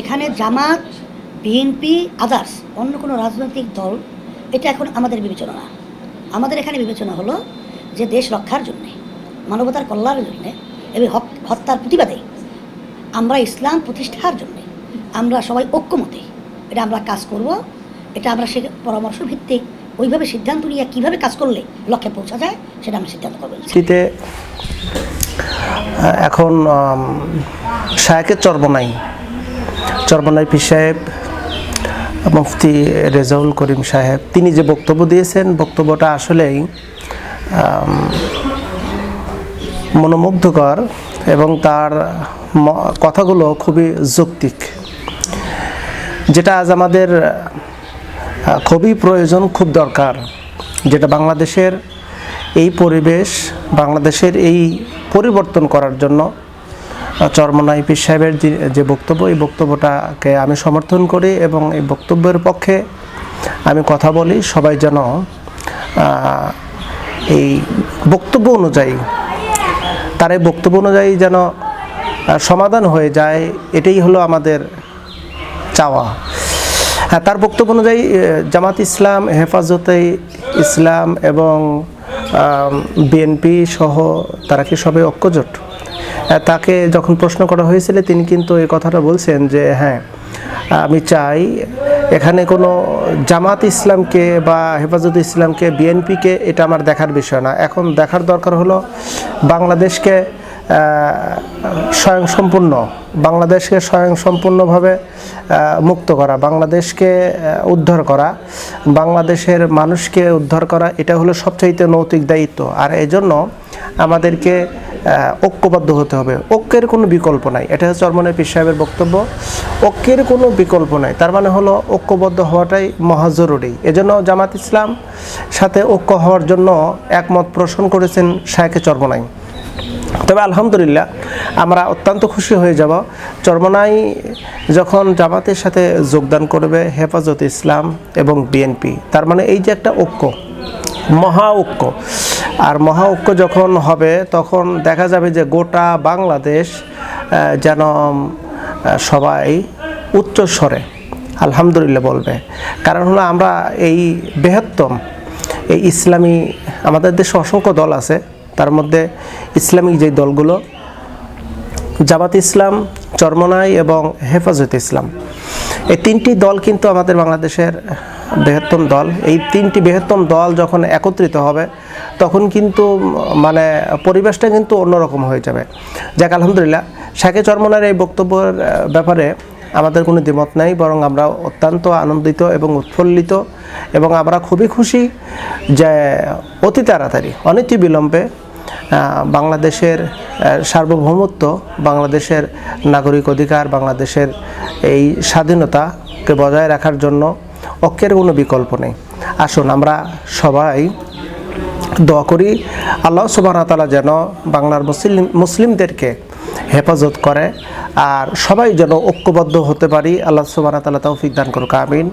এখানে জামাত, BNP, others অন্য কোনো রাজনৈতিক দল এটা এখন আমাদের বিবেচনা না। আমাদের এখানে বিবেচনা হলো যে দেশ রক্ষার জন্যে, মানবতার কল্যাণের জন্যে এবং হত্যার প্রতিবাদে আমরা ইসলাম প্রতিষ্ঠার জন্যে আমরা সবাই ঐক্যমতে এটা আমরা কাজ করব। এটা আমরা সে পরামর্শ ভিত্তিক ওইভাবে সিদ্ধান্ত নিয়ে কীভাবে কাজ করলে লক্ষ্যে পৌঁছা যায় সেটা আমরা সিদ্ধান্ত করবো। এখন শায়েখে চরমনাই পীর সাহেব, মুফতি রেজাউল করিম সাহেব, তিনি যে বক্তব্য দিয়েছেন, বক্তব্যটা আসলেই মনোমুগ্ধকর এবং তার কথাগুলো খুবই যৌক্তিক, যেটা আজ আমাদের খুবই প্রয়োজন, খুব দরকার। যেটা বাংলাদেশের এই পরিবেশ, বাংলাদেশের এই পরিবর্তন করার জন্য চরমনাই পীর সাহেবের যে বক্তব্য, এই বক্তব্যটাকে আমি সমর্থন করি এবং এই বক্তব্যের পক্ষে আমি কথা বলি। সবাই যেন এই বক্তব্য অনুযায়ী, তার এই বক্তব্য অনুযায়ী যেন সমাধান হয়ে যায়, এটাই হলো আমাদের চাওয়া। তার বক্তব্য অনুযায়ী জামাত ইসলাম, হেফাজতে ইসলাম এবং বিএনপি সহ তারা কি সবাই ঐক্যজোট? তাকে যখন প্রশ্ন করা হয়েছিল তিনি কিন্তু এই কথাটা বলছেন যে হ্যাঁ, আমি চাই এখানে কোনো জামাত ইসলামকে বা হেফাজতে ইসলামকে, বিএনপিকে এটা আমার দেখার বিষয় না। এখন দেখার দরকার হলো বাংলাদেশকে স্বয়ংসম্পূর্ণভাবে মুক্ত করা, বাংলাদেশকে উদ্ধার করা, বাংলাদেশের মানুষকে উদ্ধার করা, এটা হলো সবচাইতে নৈতিক দায়িত্ব। আর এই জন্য আমাদেরকে ঐক্যবদ্ধ হতে হবে। ঐক্যের কোনো বিকল্প নাই, এটা হচ্ছে চরমনাই পীর সাহেবের বক্তব্য। ঐক্যের কোনো বিকল্প নাই, তার মানে হলো ঐক্যবদ্ধ হওয়াটাই মহা জরুরি। এজন্য জামাত ইসলাম সাথে ঐক্য হওয়ার জন্য একমত পোষণ করেছেন শায়েখে চরমনাই। তবে আলহামদুলিল্লাহ আমরা অত্যন্ত খুশি হয়ে যাব চরমনাই যখন জামাতের সাথে যোগদান করবে হেফাজতে ইসলাম এবং বিএনপি। তার মানে এই যে একটা ঐক্য, মহা ঐক্য, আর মহা ঐক্য যখন হবে তখন দেখা যাবে যে গোটা বাংলাদেশ যেন সবাই উচ্চস্বরে আলহামদুলিল্লাহ বলবে। কারণ হলো আমরা এই বৃহত্তম এই ইসলামী, আমাদের দেশে অসংখ্য দল আছে, তার মধ্যে ইসলামিক যে দলগুলো জামাত ইসলাম, চরমনাই এবং হেফাজতে ইসলাম, এই তিনটি দল কিন্তু আমাদের বাংলাদেশের বৃহত্তম দল। এই তিনটি বৃহত্তম দল যখন একত্রিত হবে তখন কিন্তু মানে পরিবেশটা কিন্তু অন্যরকম হয়ে যাবে। যাক আলহামদুলিল্লাহ, শায়েখে চরমনাইয়ের এই বক্তব্যের ব্যাপারে আমাদের কোনো দ্বিমত নাই, বরং আমরা অত্যন্ত আনন্দিত এবং উৎফুল্লিত এবং আমরা খুবই খুশি যে অতি তাড়াতাড়ি, অনতি বিলম্বে বাংলাদেশের সার্বভৌমত্ব, বাংলাদেশের নাগরিক অধিকার, বাংলাদেশের এই স্বাধীনতাকে বজায় রাখার জন্য ঐক্যের কোনো বিকল্প নেই। আসুন আমরা সবাই দোয়া করি আল্লাহ সুবহানাহু ওয়া তাআলা যেন বাংলার মুসলিমদেরকে হেফাজত করে আর সবাই যেন ঐক্যবদ্ধ হতে পারি। আল্লাহ সুবহানাহু ওয়া তাআলা তৌফিক দান করুক, আমিন।